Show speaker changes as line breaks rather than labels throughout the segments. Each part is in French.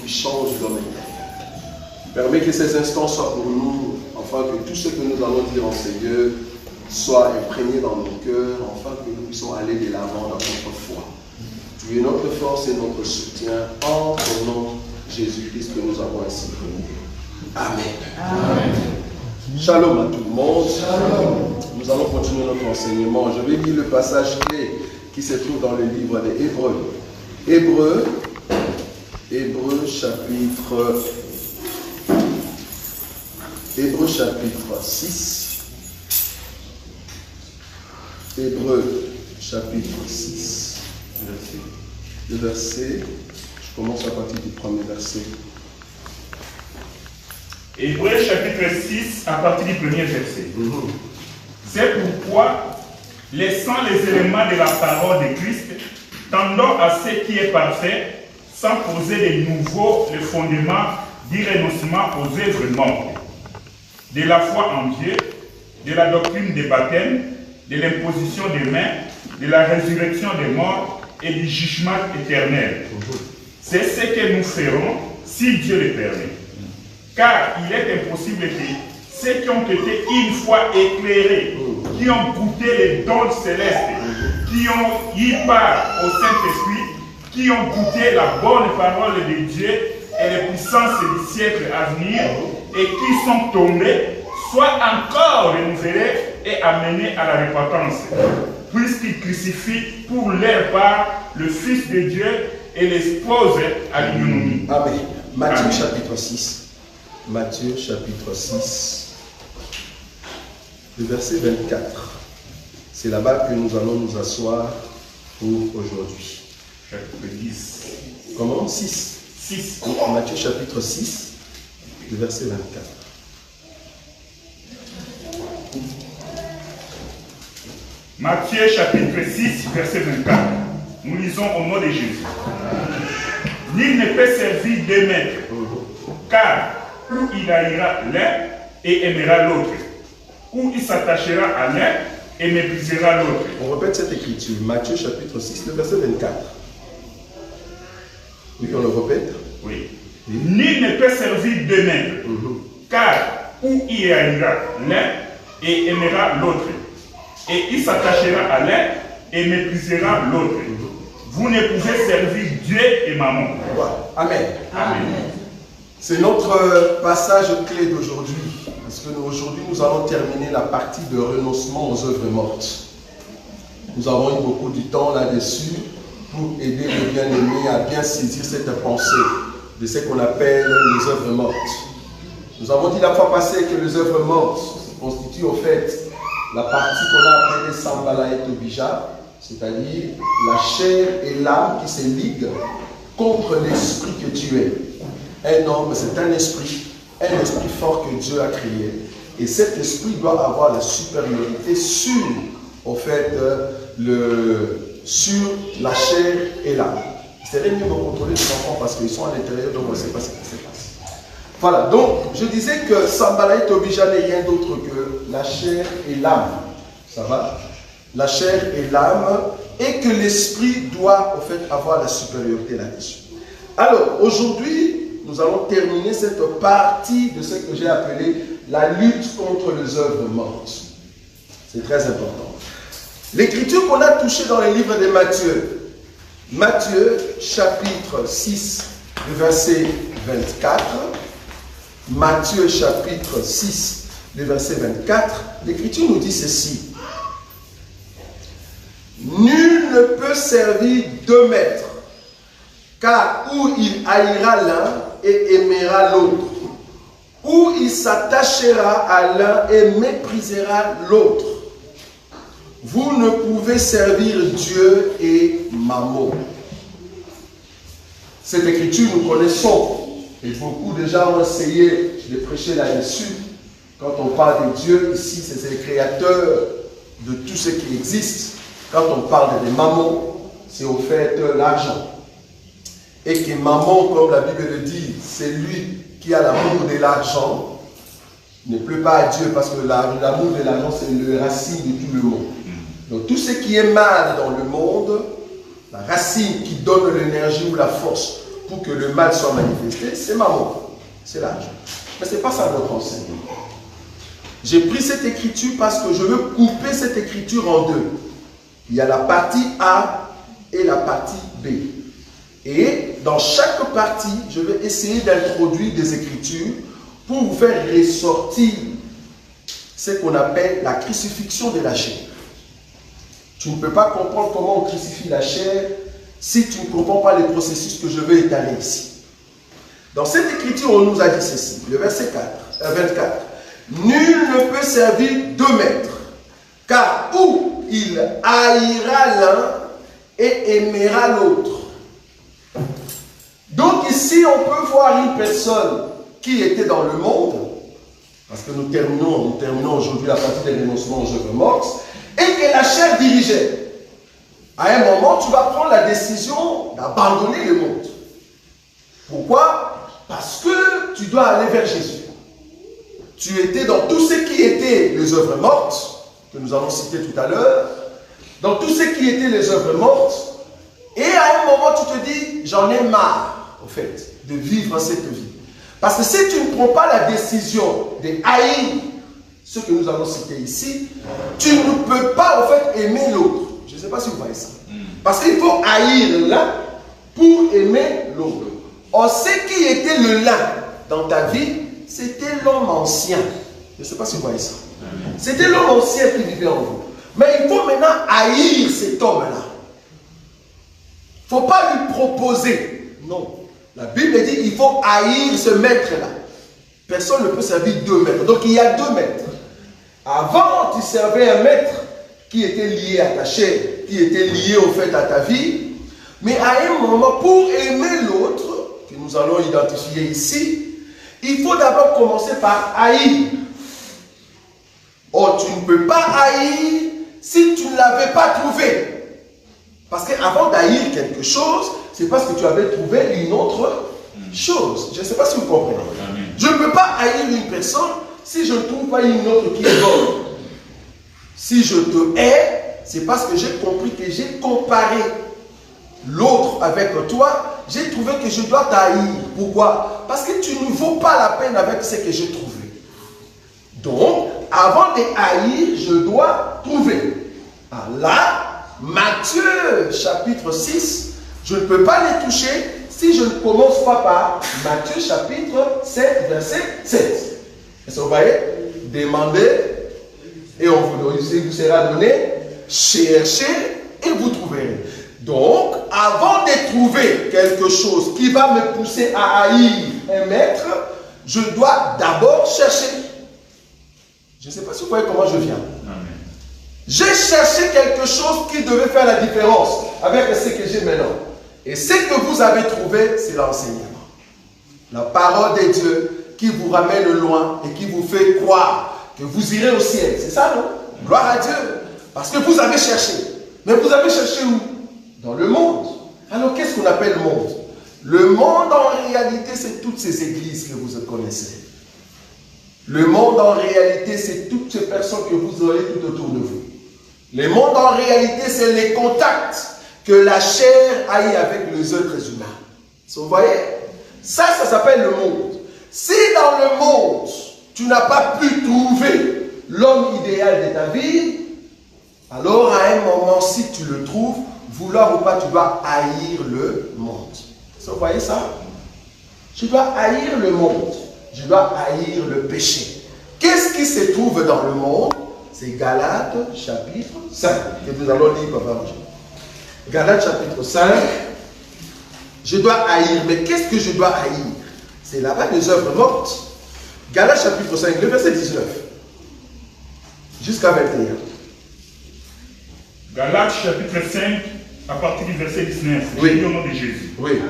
qui change l'homme intérieur. Permets que ces instants soient pour nous, afin que tout ce que nous allons dire en Seigneur soit imprégné dans nos cœurs, afin que nous puissions aller de l'avant dans notre foi. Tu es notre force et notre soutien, en ton nom, Jésus-Christ, que nous avons ainsi prié. Amen. Amen. Shalom à tout le monde. Shalom. Nous allons continuer notre enseignement. Je vais lire le passage clé qui se trouve dans le livre des Hébreux. Hébreux chapitre 6. Hébreux chapitre 6. Le verset, je commence à partir du premier verset.
Hébreux chapitre 6, à partir du premier verset. C'est pourquoi, laissant les éléments de la parole de Christ, tendons à ce qui est parfait, sans poser de nouveau le fondement du renoncement aux œuvres mortes, de la foi en Dieu, de la doctrine des baptêmes, de l'imposition des mains, de la résurrection des morts et du jugement éternel. C'est ce que nous ferons si Dieu le permet. Car il est impossible que ceux qui ont été une fois éclairés, qui ont goûté les dons célestes, qui ont eu part au Saint-Esprit, qui ont goûté la bonne parole de Dieu et les puissances du siècle à venir, et qui sont tombés, soient encore renouvelés et amenés à la repentance, puisqu'ils crucifient pour leur part le Fils de Dieu et l'exposent à l'ignominie.
Amen. Matthieu chapitre 6. Matthieu chapitre 6, le verset 24. C'est là-bas que nous allons nous asseoir pour aujourd'hui.
Chapitre 10.
Comment? 6.
6.
Matthieu chapitre 6, le verset 24.
Matthieu chapitre 6, verset 24. Nous lisons au nom de Jésus. Nul ne peut servir deux maîtres, car ou il haïra l'un et aimera l'autre, ou il s'attachera à l'un et méprisera l'autre.
On répète cette écriture, Matthieu chapitre 6, le verset 24. Oui, on le répète.
Oui. Nul ne peut servir deux maîtres, car ou il haïra l'un et aimera l'autre, et il s'attachera à l'un et méprisera l'autre. Vous ne pouvez servir Dieu et Mammon.
Voilà. Amen.
Amen.
C'est notre passage clé d'aujourd'hui, parce que aujourd'hui nous allons terminer la partie de renoncement aux œuvres mortes. Nous avons eu beaucoup de temps là-dessus pour aider les bien-aimés à bien saisir cette pensée de ce qu'on appelle les œuvres mortes. Nous avons dit la fois passée que les œuvres mortes constituent au fait la partie qu'on a appelée Sambala et Tobija, c'est-à-dire la chair et l'âme qui se liguent contre l'esprit que tu es. Un homme, c'est un esprit fort que Dieu a créé. Et cet esprit doit avoir la supériorité sur, au fait, sur la chair et l'âme. C'est mieux de contrôler les enfants parce qu'ils sont à l'intérieur, donc on ne sait pas ce qui se passe. Voilà, donc je disais que Sambala et Tobija n'est rien d'autre que la chair et l'âme. Ça va? La chair et l'âme, et que l'esprit doit, au fait, avoir la supériorité là-dessus. Alors, aujourd'hui, nous allons terminer cette partie de ce que j'ai appelé la lutte contre les œuvres mortes. C'est très important. L'écriture qu'on a touchée dans le livre de Matthieu, Matthieu chapitre 6, le verset 24, Matthieu chapitre 6, le verset 24, l'écriture nous dit ceci. Nul ne peut servir deux maîtres, car ou il haïra l'un et aimera l'autre, ou il s'attachera à l'un et méprisera l'autre. Vous ne pouvez servir Dieu et Mammon. Cette écriture, nous connaissons, et beaucoup déjà ont essayé de prêcher là-dessus. Quand on parle de Dieu, ici, c'est le créateur de tout ce qui existe. Quand on parle de Mammon, c'est au fait l'argent. Et que Mammon, comme la Bible le dit, c'est lui qui a l'amour de l'argent. Ne plaît pas à Dieu parce que l'amour de l'argent, c'est le racine de tout le monde. Donc tout ce qui est mal dans le monde, la racine qui donne l'énergie ou la force pour que le mal soit manifesté, c'est Mammon, c'est l'argent. Mais ce n'est pas ça notre enseignement. J'ai pris cette écriture parce que je veux couper cette écriture en deux. Il y a la partie A et la partie B. Et dans chaque partie, je vais essayer d'introduire des écritures pour vous faire ressortir ce qu'on appelle la crucifixion de la chair. Tu ne peux pas comprendre comment on crucifie la chair si tu ne comprends pas les processus que je vais étaler ici. Dans cette écriture, on nous a dit ceci, le verset 24. Nul ne peut servir deux maîtres, car ou il haïra l'un et aimera l'autre. Donc ici, on peut voir une personne qui était dans le monde, parce que nous terminons aujourd'hui la partie des renoncements aux œuvres mortes, et que la chair dirigeait. À un moment, tu vas prendre la décision d'abandonner le monde. Pourquoi? Parce que tu dois aller vers Jésus. Tu étais dans tout ce qui était les œuvres mortes, que nous allons citer tout à l'heure, dans tout ce qui était les œuvres mortes, et à un moment, tu te dis, j'en ai marre, au fait, de vivre cette vie. Parce que si tu ne prends pas la décision de haïr ce que nous allons citer ici, tu ne peux pas, au fait, aimer l'autre. Je ne sais pas si vous voyez ça. Parce qu'il faut haïr l'un pour aimer l'autre. On sait qui était le l'un dans ta vie, c'était l'homme ancien. Je ne sais pas si vous voyez ça. C'était l'homme ancien qui vivait en vous. Mais il faut maintenant haïr cet homme-là. Il ne faut pas lui proposer. Non. La Bible dit qu'il faut haïr ce maître-là. Personne ne peut servir deux maîtres. Donc il y a deux maîtres. Avant, tu servais un maître qui était lié à ta chair, qui était lié au fait à ta vie. Mais à un moment, pour aimer l'autre, que nous allons identifier ici, il faut d'abord commencer par haïr. Or, tu ne peux pas haïr si tu ne l'avais pas trouvé. Parce qu'avant d'haïr quelque chose, c'est parce que tu avais trouvé une autre chose. Je ne sais pas si vous comprenez. Je ne peux pas haïr une personne si je ne trouve pas une autre qui est bonne. Si je te hais, c'est parce que j'ai compris que j'ai comparé l'autre avec toi. J'ai trouvé que je dois t'haïr. Pourquoi? Parce que tu ne vaux pas la peine avec ce que j'ai trouvé. Donc, avant de haïr, je dois trouver. Alors là, Matthieu chapitre 6, je ne peux pas les toucher si je ne commence pas par Matthieu chapitre 7, verset 7. Est-ce que vous voyez? Demandez et on vous sera donné. Cherchez et vous trouverez. Donc, avant de trouver quelque chose qui va me pousser à haïr un maître, je dois d'abord chercher. Je ne sais pas si vous voyez comment je viens. J'ai cherché quelque chose qui devait faire la différence avec ce que j'ai maintenant. Et ce que vous avez trouvé, c'est l'enseignement. La parole de Dieu qui vous ramène loin et qui vous fait croire que vous irez au ciel. C'est ça, non? Gloire à Dieu. Parce que vous avez cherché. Mais vous avez cherché où? Dans le monde. Alors, qu'est-ce qu'on appelle le monde? Le monde, en réalité, c'est toutes ces églises que vous connaissez. Le monde, en réalité, c'est toutes ces personnes que vous aurez tout autour de vous. Le monde, en réalité, c'est les contacts que la chair a eu avec les êtres humains. Vous voyez? Ça s'appelle le monde. Si dans le monde, tu n'as pas pu trouver l'homme idéal de ta vie, alors à un moment, si tu le trouves, vouloir ou pas, tu dois haïr le monde. Vous voyez ça? Tu dois haïr le monde. Je dois haïr le péché. Qu'est-ce qui se trouve dans le monde? C'est Galates chapitre 5 que nous allons lire aujourd'hui. Galates chapitre 5. Je dois haïr. Mais qu'est-ce que je dois haïr? C'est là-bas les œuvres mortes. Galates chapitre 5, le verset 19. Jusqu'à 21.
Galates chapitre 5, à partir du verset 19.
Oui.
Au nom de Jésus.
Oui.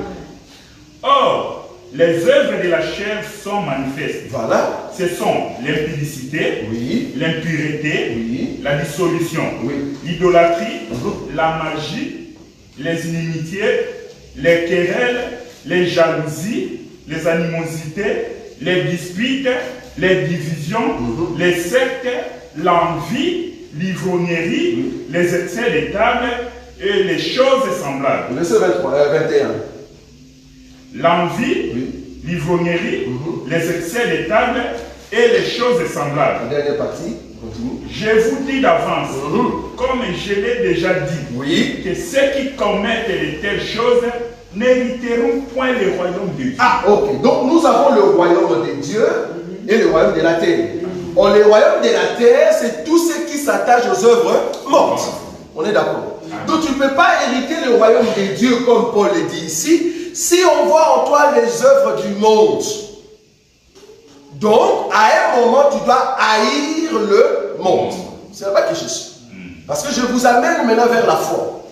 Or, les œuvres de la chair sont manifestes.
Voilà.
Ce sont l'impudicité,
Oui.
l'impureté,
Oui.
la dissolution,
Oui.
l'idolâtrie, la magie, les inimitiés, les querelles, les jalousies, les animosités, les disputes, les divisions, les sectes, l'envie, l'ivrognerie, les excès de table et les choses semblables.
Verset 21.
l'envie, l'ivrognerie, les excès de table et les choses semblables.
La dernière partie, continue.
Je vous dis d'avance, comme je l'ai déjà dit, que ceux qui commettent de telles choses n'hériteront point le royaume de Dieu.
Ah, ok. Donc nous avons le royaume de Dieu et le royaume de la terre. Le royaume de la terre, c'est tous ceux qui s'attachent aux œuvres mortes. On est d'accord. Donc tu ne peux pas hériter le royaume de Dieu comme Paul le dit ici, si on voit en toi les œuvres du monde. Donc, à un moment, tu dois haïr le monde. C'est là-bas que je suis. Parce que je vous amène maintenant vers la foi.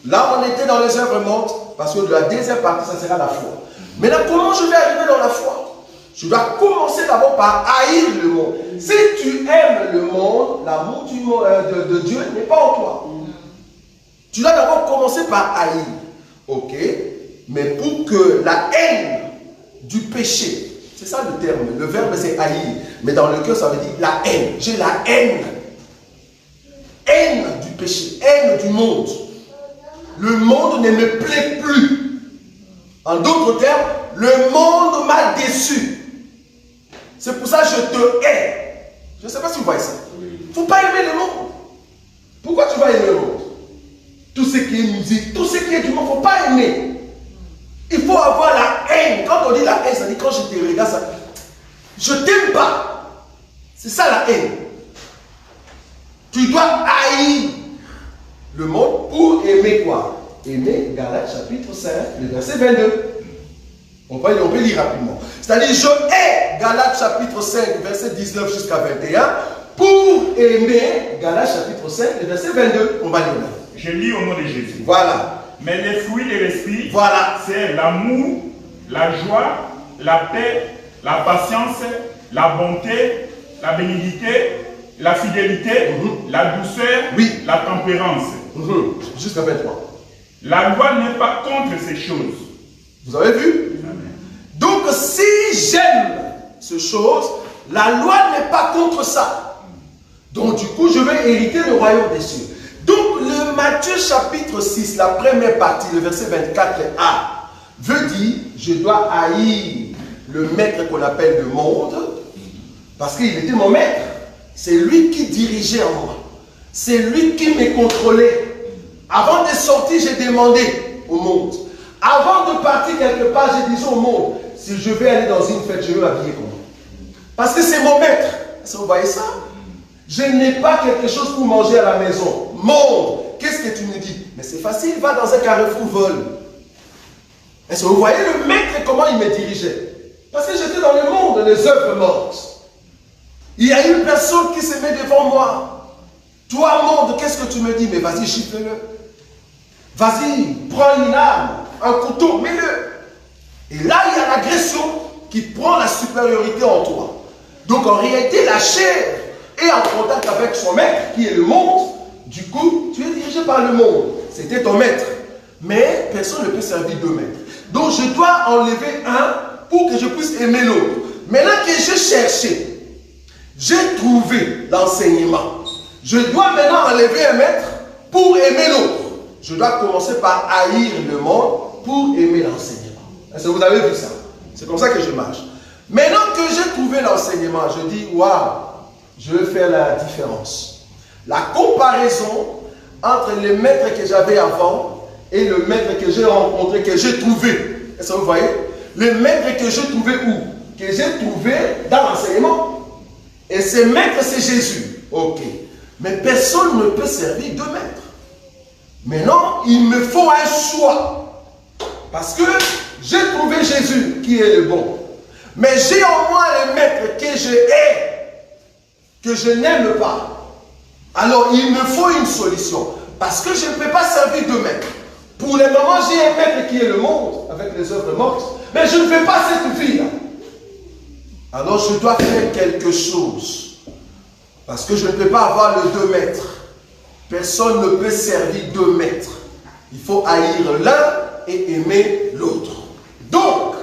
Là, on était dans les œuvres mortes, parce que la deuxième partie, ça sera la foi. Maintenant, comment je vais arriver dans la foi? Je dois commencer d'abord par haïr le monde. Si tu aimes le monde, l'amour de Dieu n'est pas en toi. Tu dois d'abord commencer par haïr. Ok? Mais pour que la haine du péché, c'est ça le terme, le verbe c'est haïr, mais dans le cœur ça veut dire la haine. J'ai la haine. Haine du péché, haine du monde. Le monde ne me plaît plus. En d'autres termes, le monde m'a déçu. C'est pour ça que je te hais. Je ne sais pas si vous voyez ça. Il ne faut pas aimer le monde. Pourquoi tu vas aimer le monde? Tout ce qui est musique, tout ce qui est du monde, il ne faut pas aimer. Il faut avoir la haine. Quand on dit la haine, ça dit quand je te regarde, ça, je t'aime pas. C'est ça la haine. Tu dois haïr le monde pour aimer quoi? Aimer Galates chapitre 5, le verset 22. On peut lire rapidement. C'est-à-dire, je hais Galates chapitre 5, verset 19 jusqu'à 21, pour aimer Galates chapitre 5, le verset 22. On va lire là.
Je lis au nom de Jésus.
Voilà.
Mais les fruits de l'esprit,
voilà,
c'est l'amour, la joie, la paix, la patience, la bonté, la bénignité, la fidélité, la douceur, la tempérance.
Jusqu'à 23.
La loi n'est pas contre ces choses.
Vous avez vu? Amen. Donc si j'aime ces choses, la loi n'est pas contre ça. Donc du coup, je vais hériter le royaume des cieux. Donc le Matthieu chapitre 6, la première partie, le verset 24a, veut dire, je dois haïr le maître qu'on appelle le monde, parce qu'il était mon maître. C'est lui qui dirigeait en moi. C'est lui qui me contrôlait. Avant de sortir, j'ai demandé au monde. Avant de partir quelque part, j'ai dit au monde, si je vais aller dans une fête, je vais m'habiller comment? Parce que c'est mon maître. Est-ce que vous voyez ça? Je n'ai pas quelque chose pour manger à la maison. Monde, qu'est-ce que tu me dis? Mais c'est facile, va dans un carrefour, vole. Est-ce que vous voyez le maître, comment il me dirigeait? Parce que j'étais dans le monde, les œuvres mortes. Il y a une personne qui se met devant moi. Toi, monde, qu'est-ce que tu me dis? Mais vas-y, chiffre-le. Vas-y, prends une arme, un couteau, mets-le. Et là, il y a l'agression qui prend la supériorité en toi. Donc, en réalité, la chair est en contact avec son maître, qui est le monde. Du coup, tu es dirigé par le monde. C'était ton maître. Mais personne ne peut servir deux maîtres. Donc, je dois enlever un pour que je puisse aimer l'autre. Maintenant que j'ai cherché, j'ai trouvé l'enseignement. Je dois maintenant enlever un maître pour aimer l'autre. Je dois commencer par haïr le monde pour aimer l'enseignement. Est-ce que vous avez vu ça? C'est comme ça que je marche. Maintenant que j'ai trouvé l'enseignement, je dis, waouh, je vais faire la différence. La comparaison entre les maîtres que j'avais avant et le maître que j'ai rencontré, que j'ai trouvé. Est-ce que vous voyez? Le maître que j'ai trouvé où? Que j'ai trouvé dans l'enseignement. Et ce maître, c'est Jésus. Ok. Mais personne ne peut servir deux maîtres. Maintenant, il me faut un choix. Parce que j'ai trouvé Jésus qui est le bon. Mais j'ai en moi le maître que je hais, que je n'aime pas. Alors, il me faut une solution. Parce que je ne peux pas servir deux maîtres. Pour le moment, j'ai un maître qui est le monde, avec les œuvres mortes. Mais je ne fais pas cette vie-là. Alors, je dois faire quelque chose. Parce que je ne peux pas avoir les deux maîtres. Personne ne peut servir deux maîtres. Il faut haïr l'un et aimer l'autre. Donc,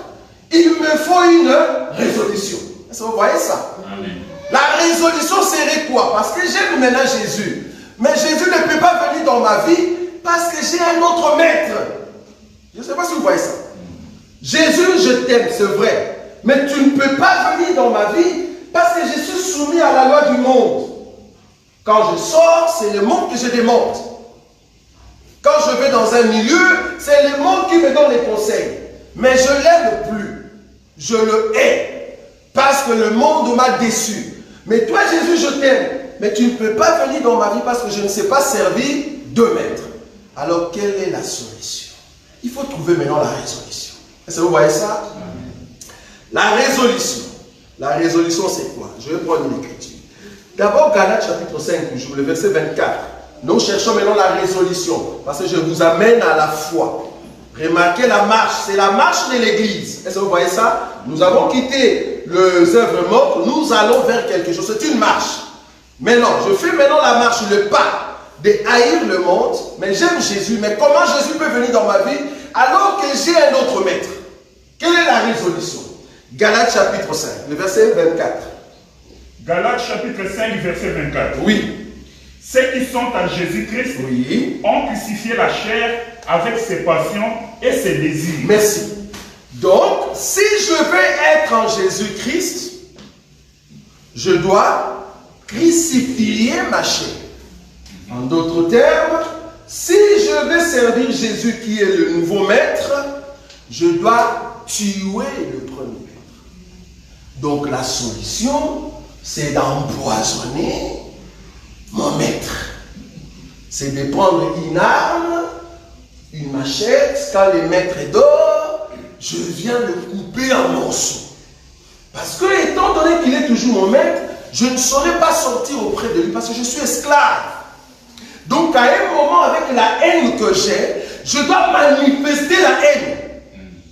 il me faut une résolution. Est-ce que vous voyez ça? Amen. La résolution serait quoi? Parce que j'aime maintenant Jésus. Mais Jésus ne peut pas venir dans ma vie parce que j'ai un autre maître. Je ne sais pas si vous voyez ça. Jésus, je t'aime, c'est vrai. Mais tu ne peux pas venir dans ma vie parce que je suis soumis à la loi du monde. Quand je sors, c'est le monde que je démonte. Quand je vais dans un milieu, c'est le monde qui me donne les conseils. Mais je ne l'aime plus. Je le hais. Parce que le monde m'a déçu. Mais toi, Jésus, je t'aime. Mais tu ne peux pas venir dans ma vie parce que je ne sais pas servir deux maîtres. Alors, quelle est la solution? Il faut trouver maintenant la résolution. Est-ce que vous voyez ça? La résolution. La résolution, c'est quoi? Je vais prendre une écriture. D'abord, Galates chapitre 5, toujours, le verset 24. Nous cherchons maintenant la résolution. Parce que je vous amène à la foi. Remarquez la marche. C'est la marche de l'église. Est-ce que vous voyez ça? Nous avons quitté les œuvres mortes. Nous allons vers quelque chose. C'est une marche. Maintenant, je fais maintenant la marche, le pas de haïr le monde. Mais j'aime Jésus. Mais comment Jésus peut venir dans ma vie alors que j'ai un autre maître? Quelle est la résolution? Galates chapitre 5, le verset 24.
Galates chapitre 5, verset 24.
Oui.
Ceux qui sont à Jésus-Christ ont crucifié la chair avec ses passions et ses désirs.
Merci. Donc, si je veux être en Jésus-Christ, je dois crucifier ma chair. En d'autres termes, si je veux servir Jésus qui est le nouveau maître, je dois tuer le premier maître. Donc la solution, c'est d'empoisonner mon maître. C'est de prendre une arme, une machette, quand le maître dort, je viens le couper en morceaux. Parce que étant donné qu'il est toujours mon maître, je ne saurais pas sortir auprès de lui parce que je suis esclave. Donc à un moment, avec la haine que j'ai, je dois manifester la haine.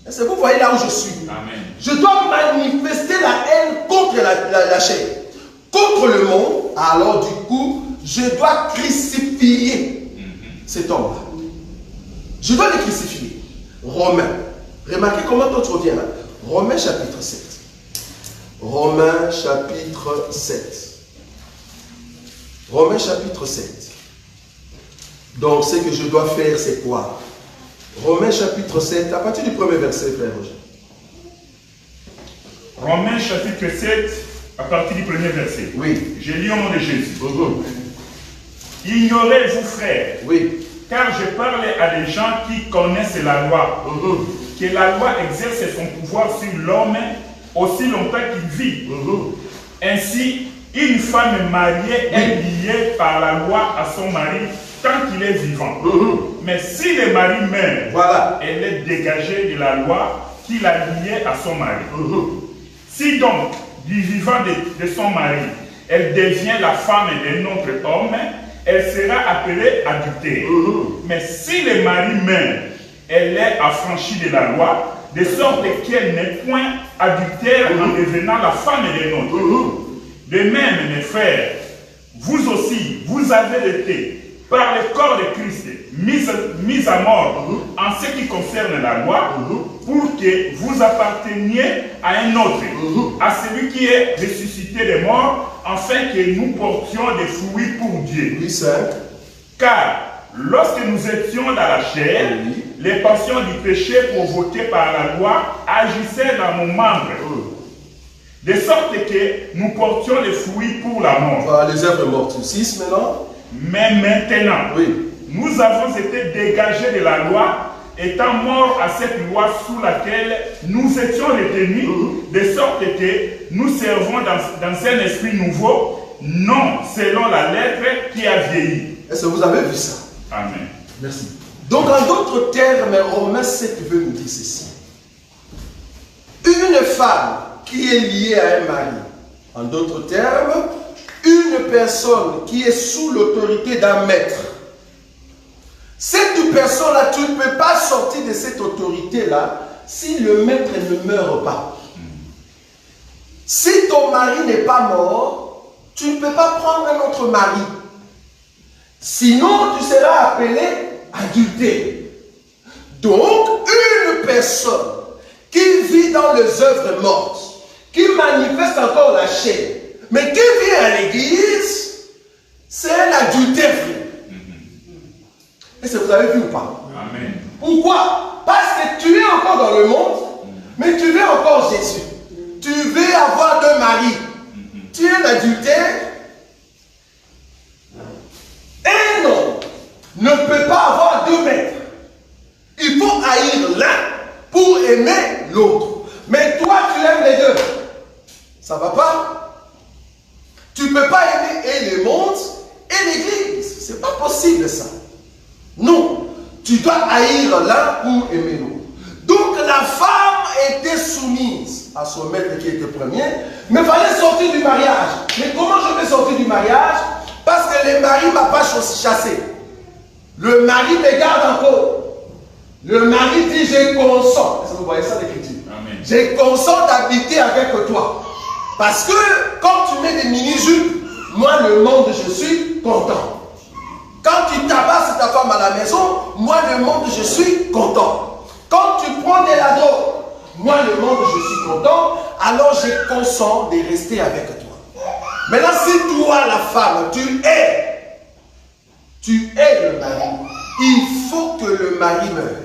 Est-ce que vous voyez là où je suis?
Amen.
Je dois manifester la haine contre la chair, contre le monde. Alors du coup, je dois crucifier cet homme-là. Je dois le crucifier. Romains. Remarquez comment tout revient là. Romains chapitre 7. Romains chapitre 7. Romains chapitre 7. Donc ce que je dois faire, c'est quoi? Romains chapitre 7, à partir du premier verset, frère Roger.
Romains chapitre 7, à partir du premier verset.
Oui.
Je lis au nom de Jésus. Ignorez-vous, frères, car je parle à des gens qui connaissent la loi, que la loi exerce son pouvoir sur l'homme aussi longtemps qu'il vit. Ainsi, une femme mariée est liée par la loi à son mari tant qu'il est vivant. Mais si le mari meurt, elle est dégagée de la loi qui l'a liée à son mari. Si donc, du vivant de son mari, elle devient la femme d'un autre homme, elle sera appelée adultère. Mais si le mari meurt, elle est affranchie de la loi, de sorte qu'elle n'est point adultère en devenant la femme d'un autre. De même, mes frères, vous aussi, vous avez été, par le corps de Christ, mis à mort en ce qui concerne la loi, pour que vous apparteniez à un autre, à celui qui est ressuscité des morts, afin que nous portions des fruits pour Dieu. Car lorsque nous étions dans la chair, les passions du péché provoquées par la loi agissaient dans nos membres, de sorte que nous portions les fruits pour la mort.
Voilà les œuvres mortes. 6 maintenant.
Mais maintenant, nous avons été dégagés de la loi, étant morts à cette loi sous laquelle nous étions retenus, de sorte que nous servons dans un esprit nouveau, non selon la lettre qui a vieilli.
Est-ce que vous avez vu ça?
Amen.
Merci. Donc en d'autres termes, Romains 7 veut nous dire ceci. Une femme qui est liée à un mari, en d'autres termes, une personne qui est sous l'autorité d'un maître. Cette personne-là, tu ne peux pas sortir de cette autorité-là si le maître ne meurt pas. Si ton mari n'est pas mort, tu ne peux pas prendre un autre mari. Sinon, tu seras appelé adultère. Donc, une personne qui vit dans les œuvres mortes, qui manifeste encore la chair, mais qui vient à l'église, c'est un adultère. Est-ce que vous avez vu ou pas?
Amen.
Pourquoi? Parce que tu es encore dans le monde, Mais tu veux encore Jésus. Tu veux avoir deux maris. Tu es un adultère. Un homme ne peut pas avoir deux maîtres. Il faut haïr l'un pour aimer l'autre. Mais toi, tu aimes les deux. Ça ne va pas. Tu ne peux pas aimer et le monde et l'église. Ce n'est pas possible ça. Non. Tu dois haïr l'un pour aimer l'autre. Donc la femme était soumise à son maître qui était premier, mais il fallait sortir du mariage. Mais comment je vais sortir du mariage? Parce que le mari ne m'a pas chassé. Le mari me garde encore. Le mari dit, je consens. Est-ce que vous voyez ça l'écriture? Je consens d'habiter avec toi. Parce que quand tu mets des mini-jupes, moi le monde, je suis content. Quand tu tabasses ta femme à la maison, moi le monde, je suis content. Quand tu prends de la drogue, moi le monde, je suis content. Alors je consens de rester avec toi. Maintenant, si toi, la femme, tu es le mari, il faut que le mari meure.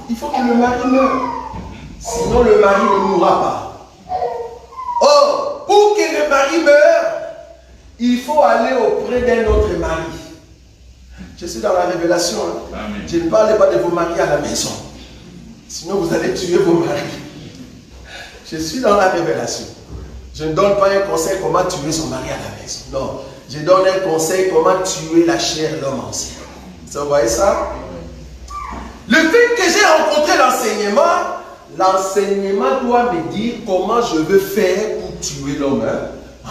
Il faut que le mari meure. Sinon, le mari ne mourra pas. Or, pour que le mari meure, il faut aller auprès d'un autre mari. Je suis dans la révélation. Hein. Je ne parle pas de vos maris à la maison. Sinon, vous allez tuer vos maris. Je suis dans la révélation. Je ne donne pas un conseil comment tuer son mari à la maison. Non. Je donne un conseil comment tuer la chair de l'homme ancien. Vous voyez ça? Le fait que j'ai rencontré l'enseignement doit me dire comment je veux faire pour tuer l'homme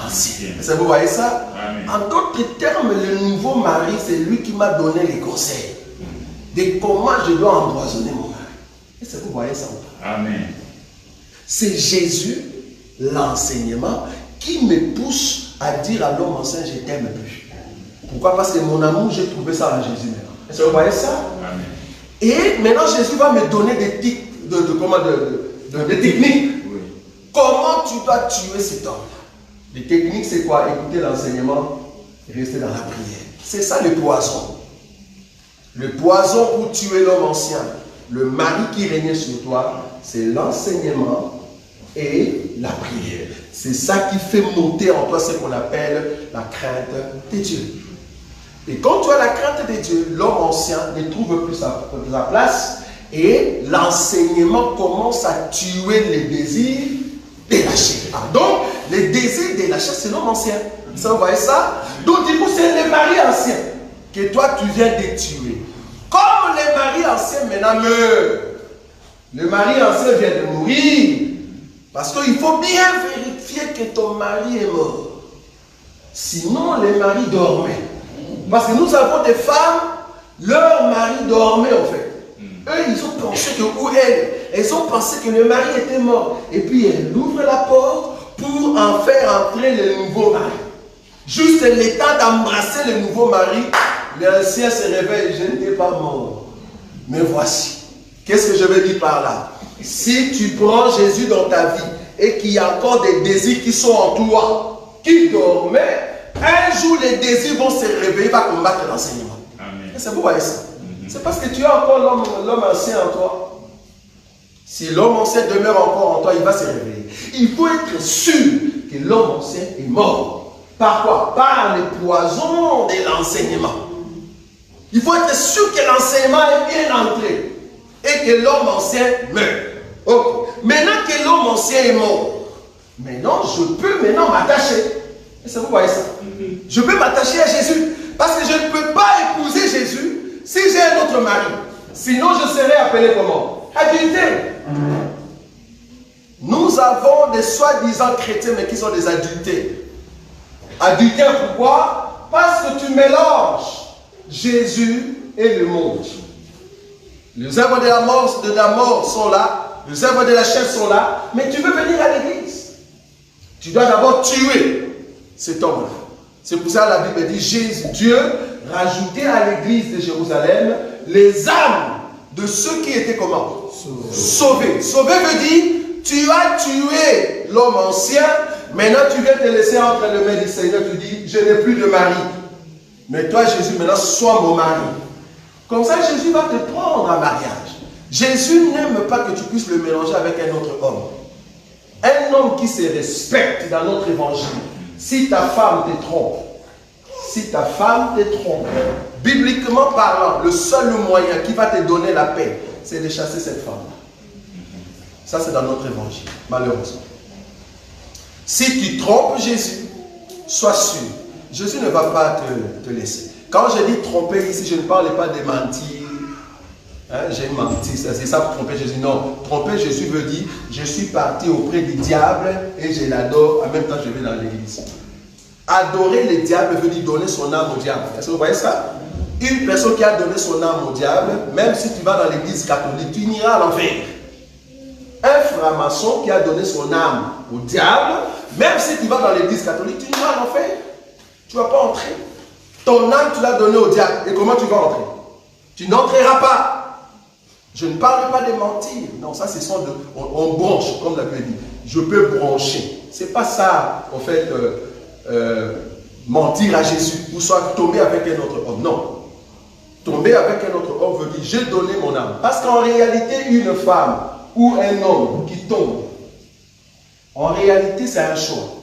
ancien. Vous voyez ça? Amen. En d'autres termes, le nouveau mari, c'est lui qui m'a donné les conseils de comment je dois empoisonner mon mari. Est-ce que vous voyez ça?
Amen.
C'est Jésus, l'enseignement, qui me pousse à dire à l'homme ancien, je t'aime plus. Pourquoi? Parce que mon amour, j'ai trouvé ça en Jésus maintenant. Est-ce que vous voyez ça? Amen. Et maintenant, Jésus va me donner des techniques. Oui. Comment tu dois tuer cet homme? Les techniques, c'est quoi? Écouter l'enseignement et rester dans la prière. C'est ça le poison. Le poison pour tuer l'homme ancien, le mari qui régnait sur toi, c'est l'enseignement et la prière. C'est ça qui fait monter en toi ce qu'on appelle la crainte de Dieu. Et quand tu as la crainte de Dieu, l'homme ancien ne trouve plus sa place et l'enseignement commence à tuer les désirs de la chair. Donc, les désirs de la chair, c'est l'homme ancien. Vous voyez ça? Donc, du coup, c'est le mari ancien que toi, tu viens de tuer. Comme le mari ancien maintenant meurt, le mari ancien vient de mourir, parce qu'il faut bien vérifier que ton mari est mort. Sinon, le mari dormait. Parce que nous avons des femmes, leur mari dormait en fait. Eux, ils ont pensé que, ou elles ont pensé que le mari était mort. Et puis, elles ouvrent la porte pour en faire entrer le nouveau mari. Juste le temps d'embrasser le nouveau mari, l'ancien se réveille, je n'étais pas mort. Mais voici. Qu'est-ce que je veux dire par là? Si tu prends Jésus dans ta vie et qu'il y a encore des désirs qui sont en toi, qui dormaient, un jour les désirs vont se réveiller, va combattre l'enseignement. Est-ce que vous voyez ça? C'est parce que tu as encore l'homme ancien en toi. Si l'homme ancien demeure encore en toi, il va se réveiller. Il faut être sûr que l'homme ancien est mort. Par quoi? Par le poison de l'enseignement. Il faut être sûr que l'enseignement est bien entré et que l'homme ancien meurt. Okay. Maintenant que l'homme ancien est mort, maintenant je peux m'attacher. Est-ce que vous voyez ça? Je peux m'attacher à Jésus parce que je ne peux pas épouser Jésus si j'ai un autre mari. Sinon je serai appelé comment? Adultère. Nous avons des soi-disant chrétiens mais qui sont des adultères. Adultère pourquoi? Parce que tu mélanges Jésus et le monde. Les œuvres de la mort sont là, les œuvres de la chair sont là, mais tu veux venir à l'église. Tu dois d'abord tuer cet homme-là. C'est pour ça que la Bible dit Dieu rajoutait à l'église de Jérusalem les âmes de ceux qui étaient comment? Sauvés. Sauvé veut dire tu as tué l'homme ancien, maintenant tu viens te laisser entre les mains du Seigneur, tu dis je n'ai plus de mari. Mais toi Jésus, maintenant sois mon mari. Comme ça Jésus va te prendre en mariage. Jésus n'aime pas que tu puisses le mélanger avec un autre homme. Un homme qui se respecte dans notre évangile, si ta femme te trompe, bibliquement parlant, le seul moyen qui va te donner la paix, c'est de chasser cette femme-là. Ça, c'est dans notre évangile, malheureusement. Si tu trompes Jésus, sois sûr, Jésus ne va pas te laisser. Quand je dis tromper ici, je ne parle pas de mentir. Hein, j'ai menti, c'est ça pour tromper Jésus. Non, tromper Jésus veut dire, je suis parti auprès du diable et je l'adore, en même temps je vais dans l'église. Adorer le diable veut dire donner son âme au diable. Est-ce que vous voyez ça? Une personne qui a donné son âme au diable, même si tu vas dans l'église catholique, tu n'iras à l'enfer. Un franc-maçon qui a donné son âme au diable, même si tu vas dans l'église catholique, tu n'iras à l'enfer. Tu ne vas pas entrer. Ton âme, tu l'as donnée au diable. Et comment tu vas entrer? Tu n'entreras pas. Je ne parle pas de mentir. Non, ça, c'est son de. On branche, comme la Bible dit. Je peux brancher. Ce n'est pas ça, en fait, mentir à Jésus. Ou soit tomber avec un autre homme. Non. Tomber avec un autre homme veut dire j'ai donné mon âme. Parce qu'en réalité, une femme ou un homme qui tombe, en réalité, c'est un choix.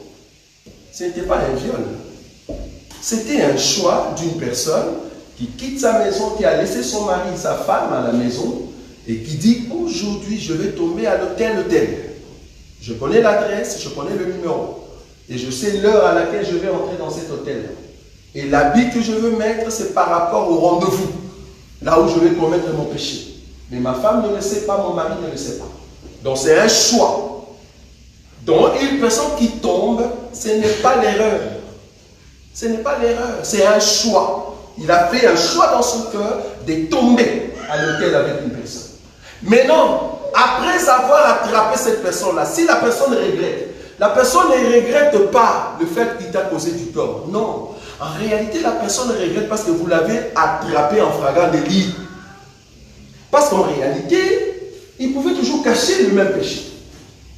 Ce n'était pas un viol. C'était un choix d'une personne qui quitte sa maison, qui a laissé son mari et sa femme à la maison et qui dit aujourd'hui je vais tomber à l'hôtel tel. Je connais l'adresse, je connais le numéro et je sais l'heure à laquelle je vais entrer dans cet hôtel. Et l'habit que je veux mettre, c'est par rapport au rendez-vous, là où je vais commettre mon péché. Mais ma femme ne le sait pas, mon mari ne le sait pas. Donc c'est un choix. Donc une personne qui tombe, ce n'est pas l'erreur. Ce n'est pas l'erreur, c'est un choix. Il a fait un choix dans son cœur de tomber à l'hôtel avec une personne. Mais non, après avoir attrapé cette personne-là, si la personne regrette, la personne ne regrette pas le fait qu'il t'a causé du tort. Non. En réalité, la personne regrette parce que vous l'avez attrapé en flagrant délit. Parce qu'en réalité, il pouvait toujours cacher le même péché.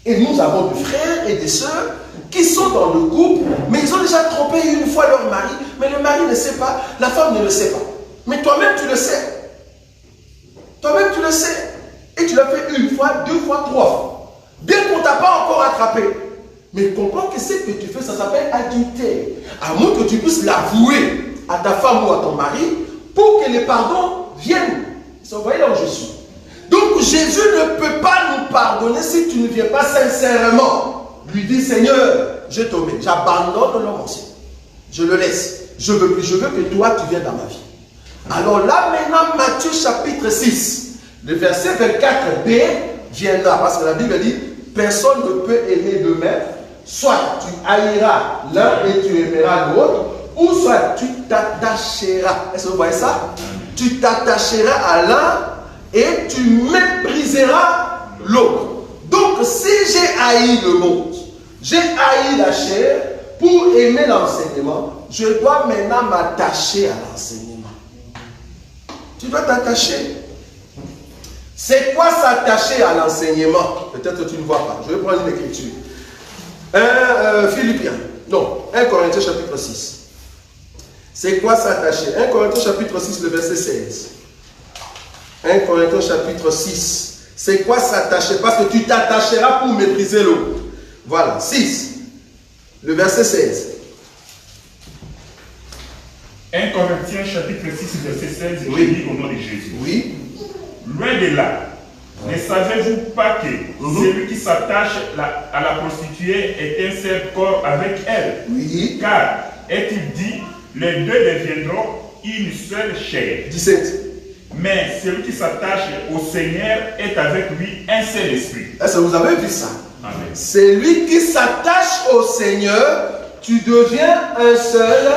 Et nous avons des frères et des sœurs qui sont dans le couple, mais ils ont déjà trompé une fois leur mari, mais le mari ne sait pas, la femme ne le sait pas. Mais toi-même, tu le sais. Toi-même, tu le sais. Et tu l'as fait une fois, deux fois, trois fois. Bien qu'on ne t'a pas encore attrapé. Mais comprends que ce que tu fais, ça s'appelle adultère. À moins que tu puisses l'avouer à ta femme ou à ton mari pour que les pardons viennent. Vous voyez là où je suis. Donc Jésus ne peut pas nous pardonner si tu ne viens pas sincèrement lui dire Seigneur, j'ai tombé, j'abandonne l'homme ancien. Je le laisse. Je veux plus, je veux que toi tu viennes dans ma vie. Alors là maintenant, Matthieu chapitre 6, le verset 24b viendra parce que la Bible dit personne ne peut aimer deux maîtres. Soit tu haïras l'un et tu aimeras l'autre, ou soit tu t'attacheras. Est-ce que vous voyez ça? Tu t'attacheras à l'un et tu mépriseras l'autre. Donc si j'ai haï le monde, j'ai haï la chair pour aimer l'enseignement, je dois maintenant m'attacher à l'enseignement. Tu dois t'attacher. C'est quoi s'attacher à l'enseignement? Peut-être que tu ne vois pas. Je vais prendre une écriture. Philippiens. Non, 1 Corinthiens chapitre 6. C'est quoi s'attacher? 1 Corinthiens chapitre 6, le verset 16. 1 Corinthiens chapitre 6. C'est quoi s'attacher? Parce que tu t'attacheras pour mépriser l'autre. Voilà, 6. Le verset 16.
1 Corinthiens chapitre 6, verset 16,
oui.
Je lis au nom de Jésus.
Oui.
Loin de là, ne savez-vous pas que celui qui s'attache à la prostituée est un seul corps avec elle?
Oui.
Car, est-il dit, les deux deviendront une seule chair.
17.
Mais celui qui s'attache au Seigneur est avec lui un seul esprit.
Est-ce que vous avez vu ça?
Amen.
Celui qui s'attache au Seigneur, tu deviens un seul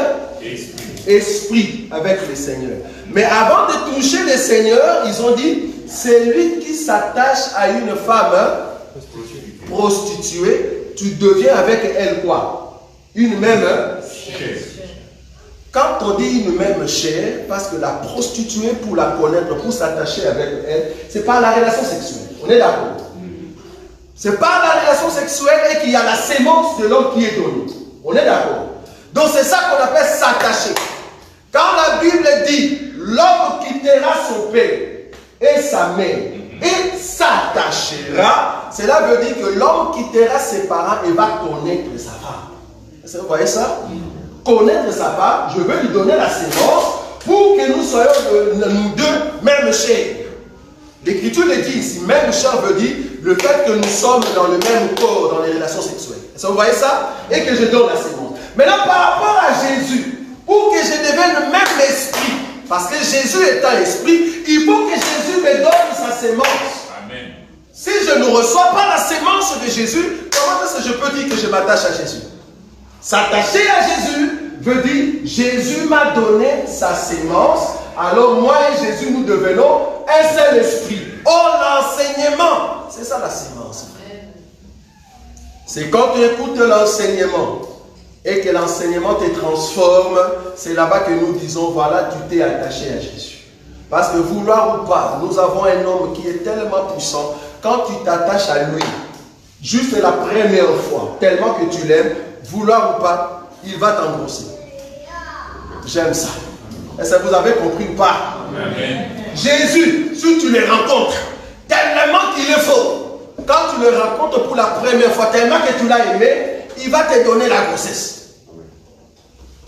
esprit avec le Seigneur. Mais avant de toucher le Seigneur, ils ont dit, celui qui s'attache à une femme prostituée, tu deviens avec elle quoi? Une même
chair.
Quand on dit une même chair, parce que la prostituée, pour la connaître, pour s'attacher avec elle, c'est par la relation sexuelle. On est d'accord? C'est par la relation sexuelle et qu'il y a la sémence de l'homme qui est donnée. On est d'accord? Donc c'est ça qu'on appelle s'attacher. Quand la Bible dit, l'homme quittera son père et sa mère et s'attachera. Cela veut dire que l'homme quittera ses parents et va connaître sa femme. Est-ce que vous voyez ça? Connaître sa femme, je veux lui donner la sémence pour que nous soyons nous deux même chair. L'Écriture le dit ici, même chair veut dire le fait que nous sommes dans le même corps, dans les relations sexuelles. Est-ce que vous voyez ça? Et que je donne la sémence. Maintenant, par rapport à Jésus, pour que je devienne le même esprit, parce que Jésus est un esprit, il faut que Jésus me donne sa sémence.
Amen.
Si je ne reçois pas la sémence de Jésus, comment est-ce que je peux dire que je m'attache à Jésus? S'attacher à Jésus veut dire Jésus m'a donné sa sémence, alors moi et Jésus nous devenons un seul esprit. Oh, l'enseignement, c'est ça la sémence. C'est quand tu écoutes l'enseignement et que l'enseignement te transforme, c'est là-bas que nous disons, voilà, tu t'es attaché à Jésus. Parce que vouloir ou pas, nous avons un homme qui est tellement puissant, quand tu t'attaches à lui, juste la première fois, tellement que tu l'aimes, vouloir ou pas, il va t'engrosser. J'aime ça. Est-ce que vous avez compris ou pas?
Amen.
Jésus, si tu le rencontres, tellement qu'il est fort, quand tu le rencontres pour la première fois, tellement que tu l'as aimé, il va te donner la grossesse.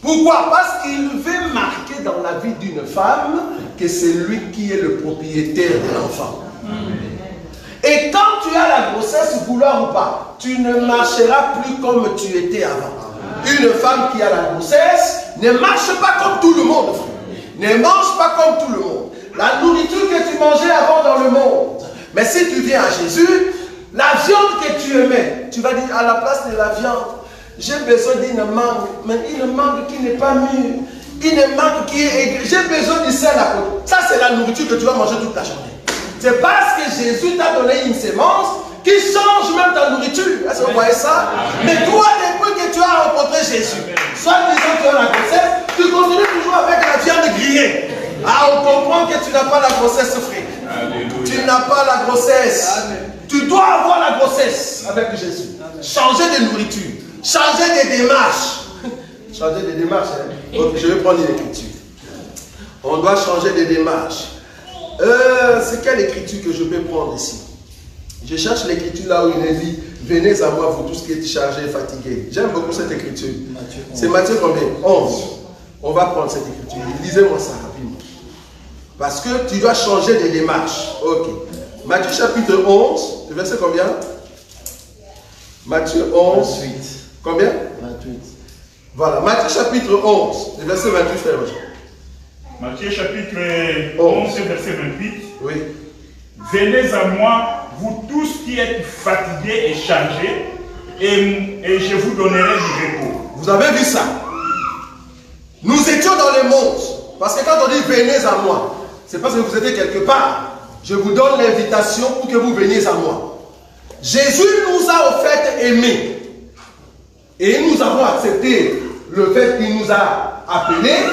Pourquoi? Parce qu'il veut marquer dans la vie d'une femme que c'est lui qui est le propriétaire de l'enfant. Et quand tu as la grossesse, vouloir ou pas, tu ne marcheras plus comme tu étais avant. Une femme qui a la grossesse ne marche pas comme tout le monde, frère. Ne mange pas comme tout le monde. La nourriture que tu mangeais avant dans le monde. Mais si tu viens à Jésus, la viande que tu aimais, tu vas dire à la place de la viande, j'ai besoin d'une mangue, mais une mangue qui n'est pas mûre, une mangue qui est aigre. J'ai besoin du sel à côté. Ça, c'est la nourriture que tu vas manger toute la journée. C'est parce que Jésus t'a donné une sémence qui change même ta nourriture. Est-ce que vous voyez ça? Mais toi, depuis que tu as rencontré Jésus, soit disant que tu as la grossesse, tu continues toujours avec la viande grillée. Ah, on comprend que tu n'as pas la grossesse, frère. Alléluia. Tu n'as pas la grossesse. Amen. Tu dois avoir la grossesse avec Jésus. Amen. Changer de nourriture. Changer de démarche. Changer de démarche. Hein? Ok, je vais prendre une écriture. On doit changer de démarche. C'est quelle écriture que je peux prendre ici? Je cherche l'écriture là où il est dit venez à moi, vous tous qui êtes chargés et fatigués. J'aime beaucoup cette écriture. C'est Matthieu combien? 11. On va prendre cette écriture. Lisez-moi ça rapidement. Parce que tu dois changer de démarche. Ok. Matthieu chapitre 11, le verset combien? Matthieu 11. 28. Combien? 28. Voilà, Matthieu chapitre 11, le verset 28, frère.
Matthieu chapitre 11, verset 28.
Oui.
Venez à moi, vous tous qui êtes fatigués et chargés, et je vous donnerai du repos.
Vous avez vu ça? Nous étions dans le monde. Parce que quand on dit venez à moi, c'est parce que vous étiez quelque part. Je vous donne l'invitation pour que vous veniez à moi. Jésus nous a au fait aimés. Et nous avons accepté le fait qu'il nous a appelés.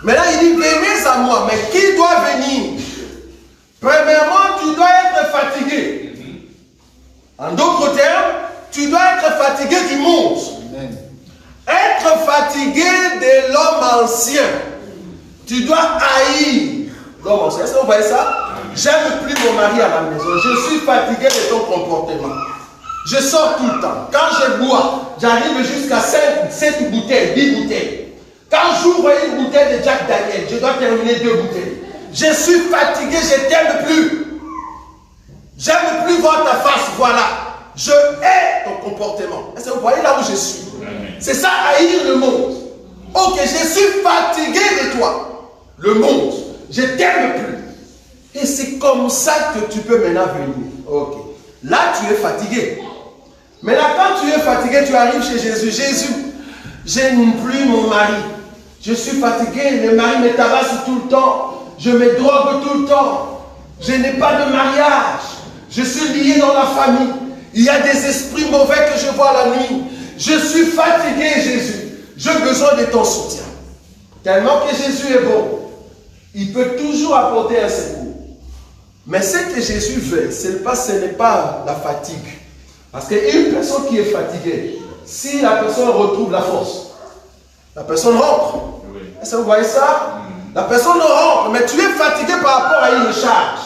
Mais là, il dit venez à moi. Mais qui doit venir? Premièrement, tu dois être fatigué. En d'autres termes, tu dois être fatigué du monde. Amen. Être fatigué de l'homme ancien. Tu dois haïr l'homme ancien. Est-ce que vous voyez ça? J'aime plus mon mari à la maison. Je suis fatigué de ton comportement. Je sors tout le temps. Quand je bois, j'arrive jusqu'à 7 bouteilles, 10 bouteilles. Quand j'ouvre une bouteille de Jack Daniel, je dois terminer 2 bouteilles. Je suis fatigué, je t'aime plus. J'aime plus voir ta face, voilà. Je hais ton comportement. Est-ce que vous voyez là où je suis? C'est ça, haïr le monde. Ok, je suis fatigué de toi. Le monde, je t'aime plus. Et c'est comme ça que tu peux maintenant venir. Ok. Là, tu es fatigué. Mais là, quand tu es fatigué, tu arrives chez Jésus. Jésus, j'aime plus mon mari. Je suis fatigué, le mari me tabasse tout le temps. Je me drogue tout le temps. Je n'ai pas de mariage. Je suis lié dans la famille. Il y a des esprits mauvais que je vois la nuit. Je suis fatigué, Jésus. J'ai besoin de ton soutien. Tellement que Jésus est bon. Il peut toujours apporter un secours. Mais ce que Jésus veut, ce n'est pas la fatigue. Parce qu'une personne qui est fatiguée, si la personne retrouve la force, la personne rentre. Est-ce que vous voyez ça? La personne rentre, mais tu es fatigué par rapport à une charge.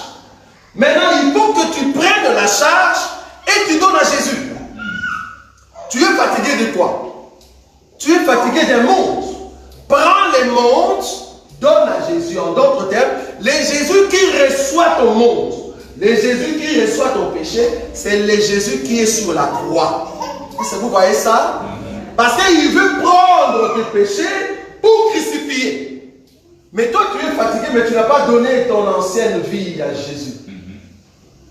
Maintenant, il faut que tu prennes la charge et tu donnes à Jésus. Tu es fatigué de quoi? Tu es fatigué des mondes. Prends les mondes, donne à Jésus. En d'autres termes, les Jésus qui reçoit ton monde, les Jésus qui reçoit ton péché, c'est le Jésus qui est sur la croix. Est-ce que vous voyez ça? Parce qu'il veut prendre tes péchés pour crucifier. Mais toi, tu es fatigué, mais tu n'as pas donné ton ancienne vie à Jésus.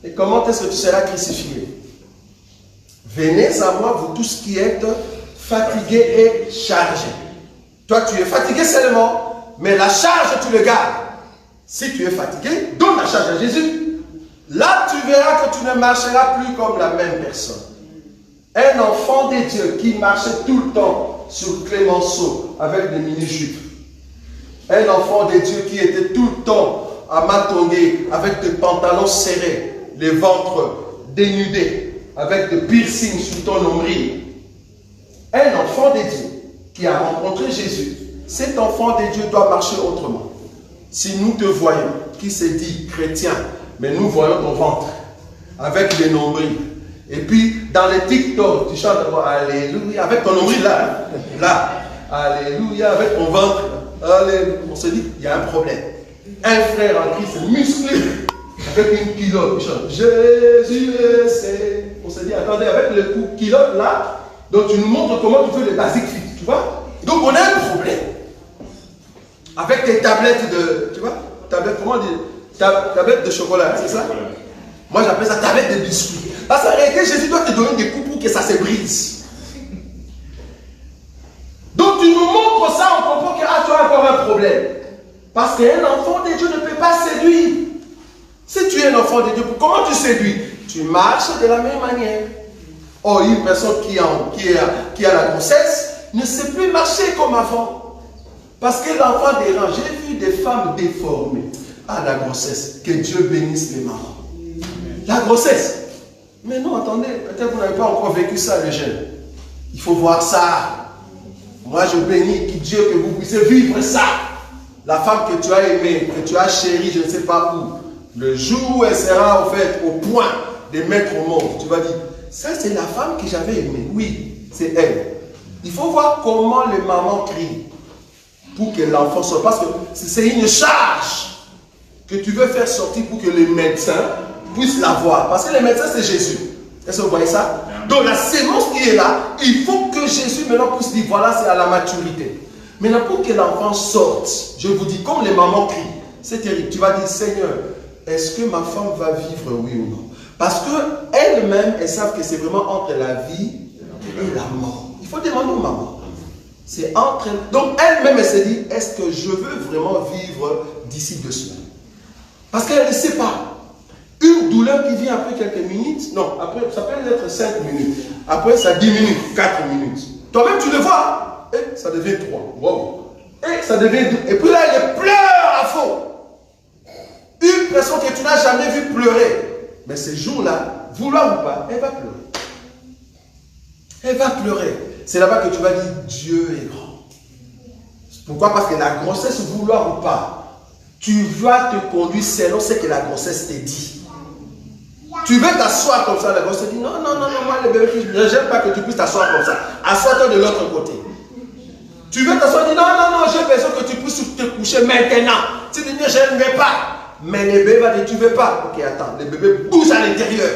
Et comment est-ce que tu seras crucifié? Venez à moi, vous tous qui êtes fatigués et chargés. Toi, tu es fatigué seulement, mais la charge, tu le gardes. Si tu es fatigué, donne la charge à Jésus. Là, tu verras que tu ne marcheras plus comme la même personne. Un enfant de Dieu qui marchait tout le temps sur Clémenceau avec des mini-jupes. Un enfant de Dieu qui était tout le temps à Matongué avec des pantalons serrés, les ventres dénudés, avec des piercings sur ton nombril. Un enfant de Dieu qui a rencontré Jésus, cet enfant de Dieu doit marcher autrement. Si nous te voyons, qui se dit chrétien, mais nous voyons ton ventre, avec les nombrils, et puis dans les TikTok, tu chantes Alléluia, avec ton nombril là, Alléluia, avec ton ventre, Alléluia. On se dit, il y a un problème. Un frère en Christ musclé, avec une culotte, il chante Jésus c'est. On se dit, attendez, avec le coup culotte là, donc tu nous montres comment tu fais les basiques fit, tu vois. Donc on a un problème. Avec tes tablettes de, tu vois, tablette, comment dire, tablette de chocolat, c'est ça? Moi j'appelle ça tablette de biscuits. Parce qu'en réalité, Jésus doit te donner des coups pour que ça se brise. Donc tu nous montres ça, on comprend que tu as encore un problème. Parce qu'un enfant de Dieu ne peut pas séduire. Si tu es un enfant de Dieu, comment tu séduis? Tu marches de la même manière. Or, une personne qui a la grossesse ne sait plus marcher comme avant. Parce que l'enfant dérange. J'ai vu des femmes déformées. Ah, la grossesse. Que Dieu bénisse les mamans. La grossesse. Mais non, attendez, peut-être que vous n'avez pas encore vécu ça, les jeunes. Il faut voir ça. Moi, je bénis Dieu que vous puissiez vivre ça. La femme que tu as aimée, que tu as chérie, je ne sais pas où. Le jour où elle sera en fait au point de mettre au monde, tu vas dire, ça c'est la femme que j'avais aimée. Oui, c'est elle. Il faut voir comment les mamans crient pour que l'enfant sorte. Parce que c'est une charge que tu veux faire sortir pour que les médecins puissent la voir. Parce que les médecins, c'est Jésus. Est-ce que vous voyez ça? Donc la sémence qui est là, il faut que Jésus maintenant puisse dire, voilà, c'est à la maturité. Maintenant, pour que l'enfant sorte, je vous dis, comme les mamans crient, c'est terrible. Tu vas dire, Seigneur, est-ce que ma femme va vivre, oui ou non? Parce qu'elles-mêmes, elles savent que c'est vraiment entre la vie et la mort. Il faut demander aux mamans. C'est entre elles. Donc elle-même, elle se dit, est-ce que je veux vraiment vivre d'ici 2 semaines? Parce qu'elle ne sait pas. Une douleur qui vient après quelques minutes, non, après, ça peut être 5 minutes. Après, ça diminue, 4 minutes. Toi-même, tu le vois. Et ça devient 3. Wow. Et ça devient 2. Et puis là, elle pleure à fond. Une personne que tu n'as jamais vue pleurer. Mais ce jour-là, vouloir ou pas, elle va pleurer. Elle va pleurer. C'est là-bas que tu vas dire, Dieu est grand. Pourquoi? Parce que la grossesse, vouloir ou pas, tu vas te conduire selon ce que la grossesse te dit. Tu veux t'asseoir comme ça, la grossesse te dit, non, moi le bébé, je n'aime pas que tu puisses t'asseoir comme ça. Assois-toi de l'autre côté. Tu veux t'asseoir, dis, non, j'ai besoin que tu puisses te coucher maintenant. Tu dis, je ne vais pas. Mais le bébé va dire, tu ne veux pas. Ok, attends, le bébé bouge à l'intérieur.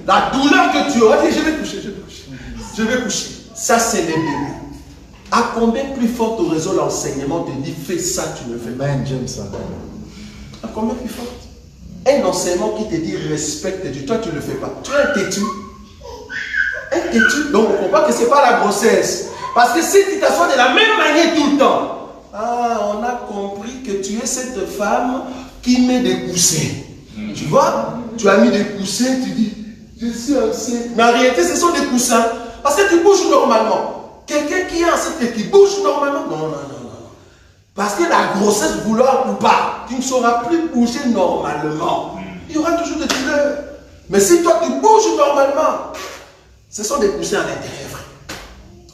La douleur que tu auras, je vais coucher. Je vais coucher. Ça, c'est le bébé. À combien plus forte raison l'enseignement te dit, fais ça, tu ne fais pas.
J'aime ça.
À combien plus forte? Un enseignement qui te dit, respecte Dieu. Toi, tu ne le fais pas. Tu es un têtu. Un têtu. Donc, on comprend que ce n'est pas la grossesse. Parce que si tu t'assois de la même manière tout le temps, on a compris que tu es cette femme qui met des coussins. Tu vois, tu as mis des coussins, tu dis, je suis enceinte. Mais en réalité, ce sont des coussins. Parce que tu bouges normalement. Quelqu'un qui est enceinte et qui bouge normalement, non. Parce que la grossesse, vouloir ou pas, tu ne sauras plus bouger normalement. Il y aura toujours des douleurs. Mais si toi, tu bouges normalement, ce sont des coussins à l'intérieur.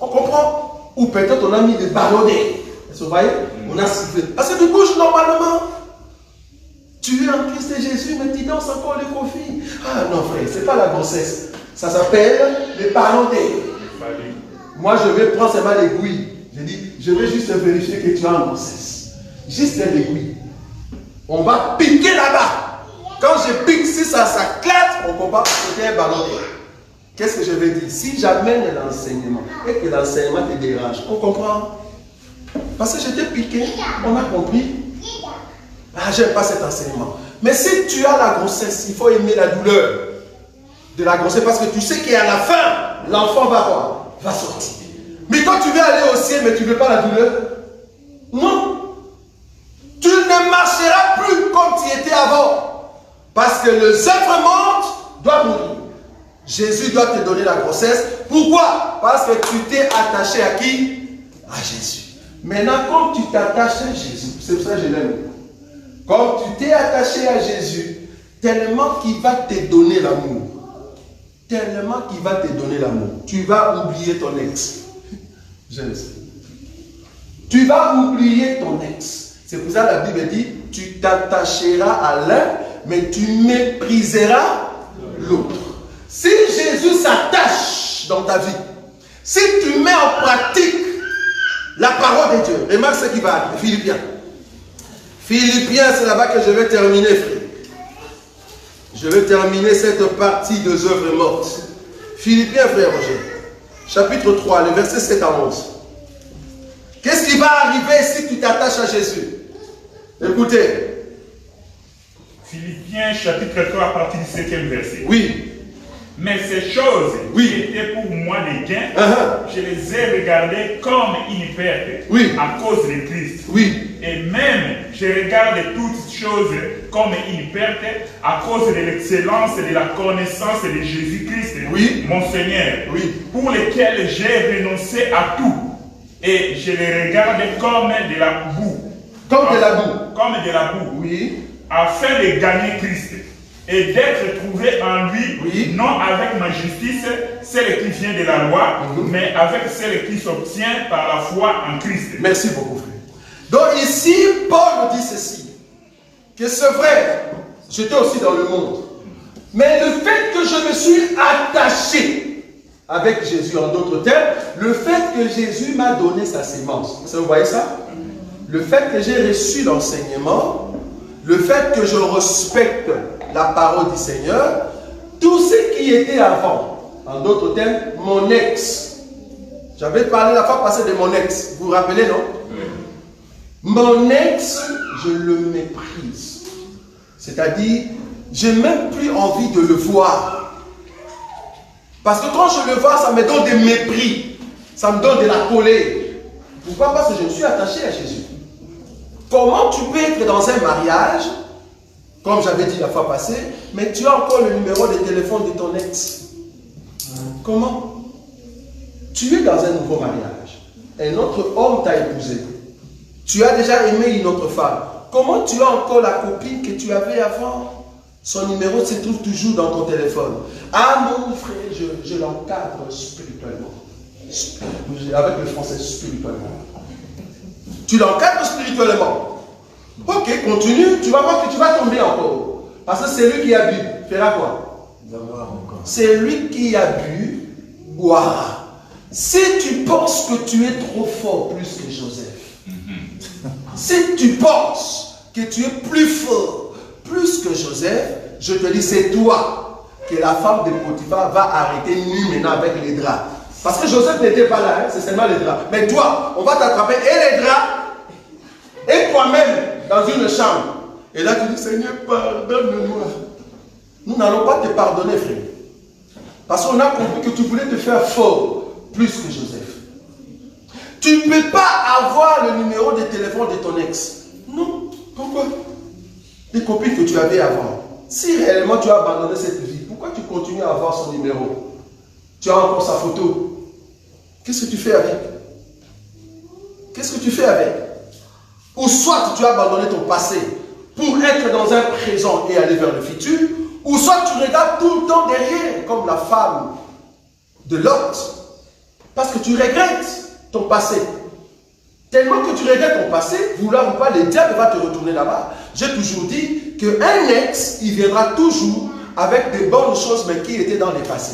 On comprend? Ou peut-être on a mis des ballonnets. Vous voyez? On a sifflé. Parce que tu bouges normalement. Tu es en Christ Jésus, mais tu danses encore les confis. Ah non frère, ce n'est pas la grossesse. Ça s'appelle les parentés. Moi je vais prendre seulement l'aiguille. Je dis, je vais juste vérifier que tu es en grossesse. Juste l'aiguille. On va piquer là-bas. Quand je pique, si ça s'éclate, on comprend que c'est un ballon. Qu'est-ce que je vais dire? Si j'amène l'enseignement et que l'enseignement te dérange, on comprend. Parce que je t'ai piqué, on a compris. Ah, j'aime pas cet enseignement. Mais si tu as la grossesse, il faut aimer la douleur de la grossesse parce que tu sais qu'à la fin, l'enfant va quoi? Va sortir. Mais toi, tu veux aller au ciel, mais tu ne veux pas la douleur? Non. Tu ne marcheras plus comme tu étais avant. Parce que le œuvre morte doit mourir. Jésus doit te donner la grossesse. Pourquoi? Parce que tu t'es attaché à qui? À Jésus. Maintenant, quand tu t'attaches à Jésus, c'est pour ça que je l'aime. Quand tu t'es attaché à Jésus, tellement qu'il va te donner l'amour. Tellement qu'il va te donner l'amour. Tu vas oublier ton ex. Je le sais. Tu vas oublier ton ex. C'est pour ça que la Bible dit, tu t'attacheras à l'un, mais tu mépriseras l'autre. Si Jésus s'attache dans ta vie, si tu mets en pratique la parole de Dieu, remarque ce qui va arriver. Philippiens. Philippiens, c'est là-bas que je vais terminer, frère. Je vais terminer cette partie de œuvres mortes. Philippiens, frère Roger, chapitre 3, le verset 7 à 11. Qu'est-ce qui va arriver si tu t'attaches à Jésus? Écoutez.
Philippiens, chapitre 3, à partir du 7e verset.
Oui.
Mais ces choses qui étaient pour moi des gains, je les ai regardées comme une perte à cause de Christ.
Oui.
Et même, je regarde toutes choses comme une perte à cause de l'excellence de la connaissance de Jésus-Christ, mon Seigneur, pour lequel j'ai renoncé à tout. Et je les regarde comme de la boue.
Comme de la boue.
Comme de la boue. Oui. Afin de gagner Christ. Et d'être trouvé en lui, non avec ma justice, celle qui vient de la loi, mais avec celle qui s'obtient par la foi en Christ.
Merci beaucoup, frère. Donc ici, Paul dit ceci, que c'est vrai, j'étais aussi dans le monde, mais le fait que je me suis attaché avec Jésus, en d'autres termes, le fait que Jésus m'a donné sa sémence, vous voyez ça? Le fait que j'ai reçu l'enseignement, le fait que je respecte la parole du Seigneur, tout ce qui était avant, en d'autres termes, mon ex. J'avais parlé la fois passée de mon ex, vous vous rappelez, non? Mon ex, je le méprise. C'est-à-dire, j'ai même plus envie de le voir. Parce que quand je le vois, ça me donne des mépris, ça me donne de la colère. Pourquoi? Parce que je me suis attaché à Jésus. Comment tu peux être dans un mariage, comme j'avais dit la fois passée, mais tu as encore le numéro de téléphone de ton ex? Comment? Tu es dans un nouveau mariage. Un autre homme t'a épousé. Tu as déjà aimé une autre femme. Comment tu as encore la copine que tu avais avant? Son numéro se trouve toujours dans ton téléphone. Ah mon frère, je l'encadre spirituellement. Avec le français, spirituellement. Tu l'encadres spirituellement. Ok, continue, tu vas voir que tu vas tomber encore. Parce que c'est lui qui a bu. Fera quoi? C'est lui qui a bu, boira. Si tu penses que tu es trop fort plus que Joseph, si tu penses que tu es plus fort plus que Joseph, je te dis, c'est toi que la femme de Potiphar va arrêter nu maintenant avec les draps. Parce que Joseph n'était pas là, c'est seulement les draps. Mais toi, on va t'attraper et les draps et toi-même dans une chambre. Et là, tu dis, Seigneur, pardonne-moi. Nous n'allons pas te pardonner, frère. Parce qu'on a compris que tu voulais te faire fort plus que Joseph. Tu ne peux pas avoir le numéro de téléphone de ton ex. Non. Pourquoi? Les copines que tu avais avant. Si réellement tu as abandonné cette vie, pourquoi tu continues à avoir son numéro? Tu as encore sa photo. Qu'est-ce que tu fais avec? Qu'est-ce que tu fais avec? Ou soit tu as abandonné ton passé pour être dans un présent et aller vers le futur, ou soit tu regardes tout le temps derrière, comme la femme de Lot, parce que tu regrettes ton passé. Tellement que tu regrettes ton passé, vouloir ou pas, le diable va te retourner là-bas. J'ai toujours dit qu'un ex, il viendra toujours avec des bonnes choses, mais qui étaient dans le passé.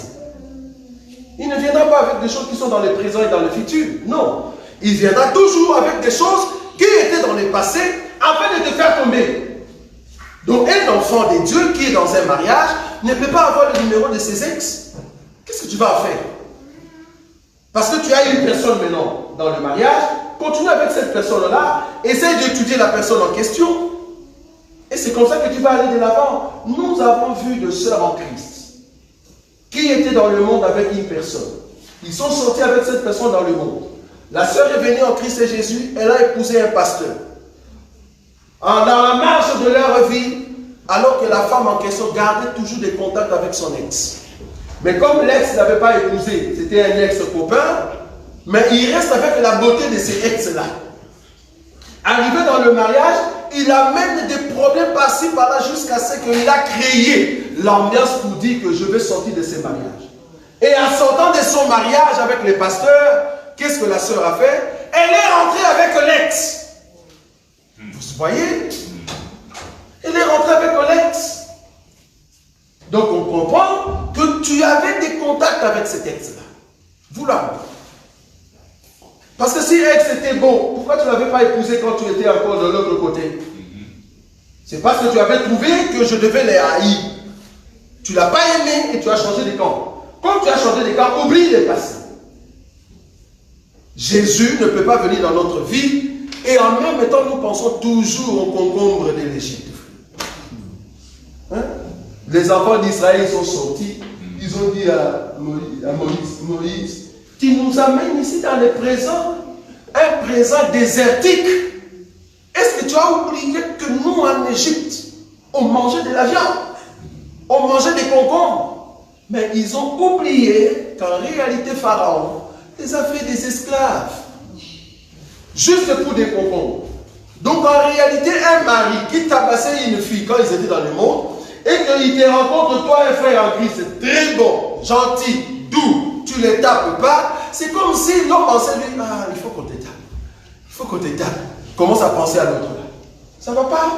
Il ne viendra pas avec des choses qui sont dans le présent et dans le futur. Non. Il viendra toujours avec des choses qui étaient dans le passé afin de te faire tomber. Donc un enfant de Dieu qui est dans un mariage ne peut pas avoir le numéro de ses ex. Qu'est-ce que tu vas faire? Parce que tu as une personne maintenant dans le mariage, continue avec cette personne-là, essaye d'étudier la personne en question, et c'est comme ça que tu vas aller de l'avant. Nous avons vu de sœurs en Christ qui étaient dans le monde avec une personne. Ils sont sortis avec cette personne dans le monde. La sœur est venue en Christ et Jésus, elle a épousé un pasteur. Dans la marge de leur vie, alors que la femme en question gardait toujours des contacts avec son ex. Mais comme l'ex n'avait pas épousé, c'était un ex-copain, mais il reste avec la beauté de ces ex-là. Arrivé dans le mariage, il amène des problèmes par-ci, par-là, jusqu'à ce qu'il a créé l'ambiance pour dire que je vais sortir de ce mariage. Et en sortant de son mariage avec les pasteurs, qu'est-ce que la sœur a fait? Elle est rentrée avec l'ex. Vous voyez? Elle est rentrée avec l'ex. Donc on comprend que tu avais des contacts avec cet ex-là. Vous l'avez. Parce que si ex était bon, pourquoi tu ne l'avais pas épousé quand tu étais encore de l'autre côté? C'est parce que tu avais trouvé que je devais les haïr. Tu ne l'as pas aimé et tu as changé de camp. Quand tu as changé de camp, oublie les passés. Jésus ne peut pas venir dans notre vie et en même temps nous pensons toujours au concombre de l'Égypte. Hein? Les enfants d'Israël sont sortis, ils ont dit à Moïse, tu nous amènes ici dans le présent, un présent désertique. Est-ce que tu as oublié que nous en Égypte, on mangeait de la viande, on mangeait des concombres, mais ils ont oublié qu'en réalité Pharaon les a fait des esclaves, juste pour des concombres. Donc en réalité, un mari qui tabassait une fille quand ils étaient dans le monde, et qu'il te rencontre, toi un frère en Christ, très bon, gentil, doux, tu ne les tapes pas, c'est comme si l'homme pensait lui, ah, il faut qu'on te tape. Il faut qu'on te tape. Commence à penser à l'autre là. Ça ne va pas.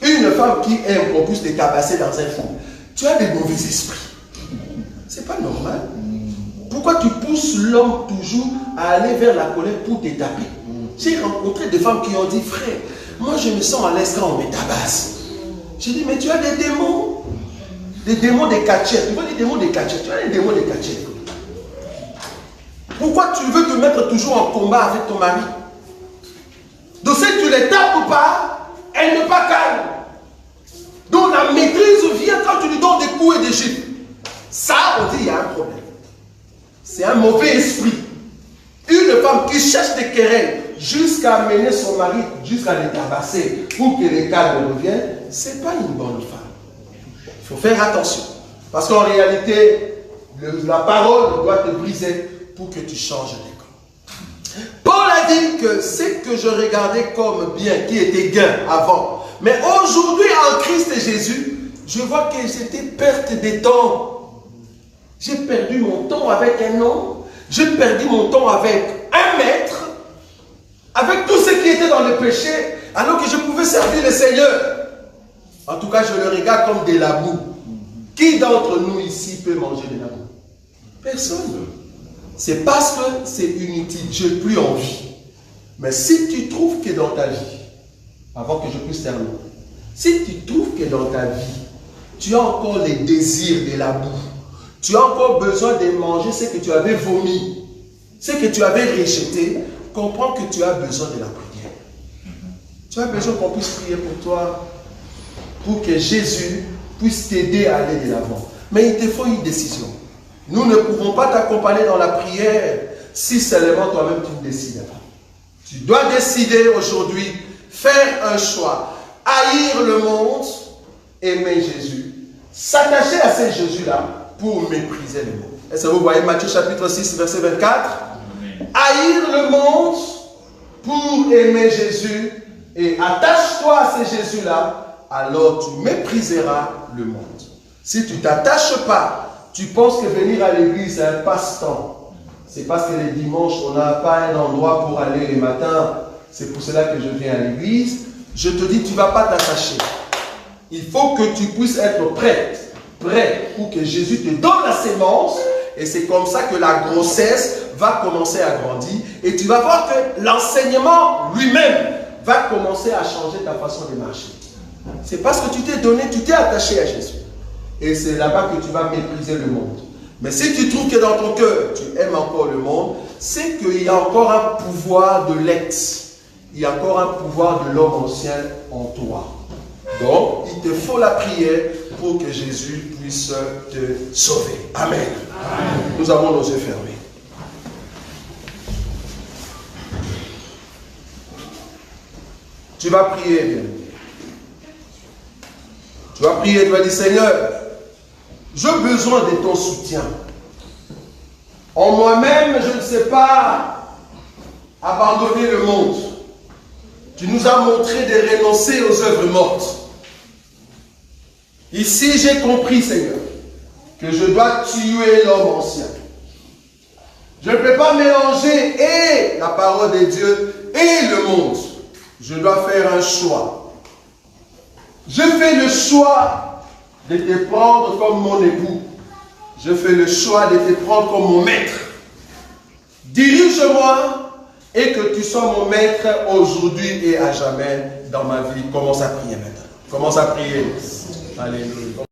Une femme qui aime qu'on puisse te tabasser dans un fond, tu as des mauvais esprits. C'est pas normal. Pourquoi tu pousses l'homme toujours à aller vers la colère pour te taper? J'ai rencontré des femmes qui ont dit, frère, moi je me sens à l'aise quand on me tabasse. J'ai dit, mais tu as des démons de catcheurs. Tu vois des démons de catcheurs. Tu as des démons de catcheurs. Pourquoi tu veux te mettre toujours en combat avec ton mari? Donc si tu les tapes pas, elle n'est pas calme. Donc la maîtrise vient quand tu lui donnes des coups et des gifles. Ça, on dit, il y a un problème. C'est un mauvais esprit. Une femme qui cherche des querelles jusqu'à amener son mari, jusqu'à les tabasser pour que les calmes reviennent, ce n'est pas une bonne femme. Il faut faire attention. Parce qu'en réalité, la parole doit te briser pour que tu changes de camp. Paul a dit que ce que je regardais comme bien, qui était gain avant, mais aujourd'hui en Christ et Jésus, je vois que c'était perte de temps. J'ai perdu mon temps avec un homme, j'ai perdu mon temps avec un maître, avec tout ce qui était dans le péché, alors que je pouvais servir le Seigneur. En tout cas, je le regarde comme de la boue. Qui d'entre nous ici peut manger de la boue? Personne. C'est parce que c'est inutile, je n'ai plus envie. Mais si tu trouves que dans ta vie, avant que je puisse terminer, si tu trouves que dans ta vie, tu as encore les désirs de la boue, tu as encore besoin de manger ce que tu avais vomi, ce que tu avais rejeté, comprends que tu as besoin de la prière. Tu as besoin qu'on puisse prier pour toi, pour que Jésus puisse t'aider à aller de l'avant. Mais il te faut une décision. Nous ne pouvons pas t'accompagner dans la prière si seulement toi-même tu ne décides pas. Tu dois décider aujourd'hui, faire un choix, haïr le monde, aimer Jésus, s'attacher à ce Jésus-là pour mépriser le monde. Est-ce que vous voyez Matthieu chapitre 6, verset 24? Haïr le monde pour aimer Jésus et attache-toi à ce Jésus-là, alors tu mépriseras le monde. Si tu ne t'attaches pas, tu penses que venir à l'église c'est un passe-temps. C'est parce que les dimanches, on n'a pas un endroit pour aller les matins. C'est pour cela que je viens à l'église. je te dis, tu ne vas pas t'attacher. Il faut que tu puisses être prêt pour que Jésus te donne la sémence. Et c'est comme ça que la grossesse va commencer à grandir. Et tu vas voir que l'enseignement lui-même va commencer à changer ta façon de marcher. C'est parce que tu t'es donné, tu t'es attaché à Jésus. Et c'est là-bas que tu vas mépriser le monde. Mais si tu trouves que dans ton cœur, tu aimes encore le monde, c'est qu'il y a encore un pouvoir de l'ex. Il y a encore un pouvoir de l'homme ancien en toi. Donc, il te faut la prière pour que Jésus puisse te sauver. Amen. Amen. Nous avons nos yeux fermés. Tu vas prier, bien. Tu vas prier, tu vas dire, Seigneur, j'ai besoin de ton soutien. En moi-même, je ne sais pas abandonner le monde. Tu nous as montré de renoncer aux œuvres mortes. Ici, j'ai compris, Seigneur, que je dois tuer l'homme ancien. Je ne peux pas mélanger et la parole de Dieu et le monde. Je dois faire un choix. Je fais le choix de te prendre comme mon époux. Je fais le choix de te prendre comme mon maître. Dirige-moi et que tu sois mon maître aujourd'hui et à jamais dans ma vie. Commence à prier maintenant. Commence à prier. Alléluia.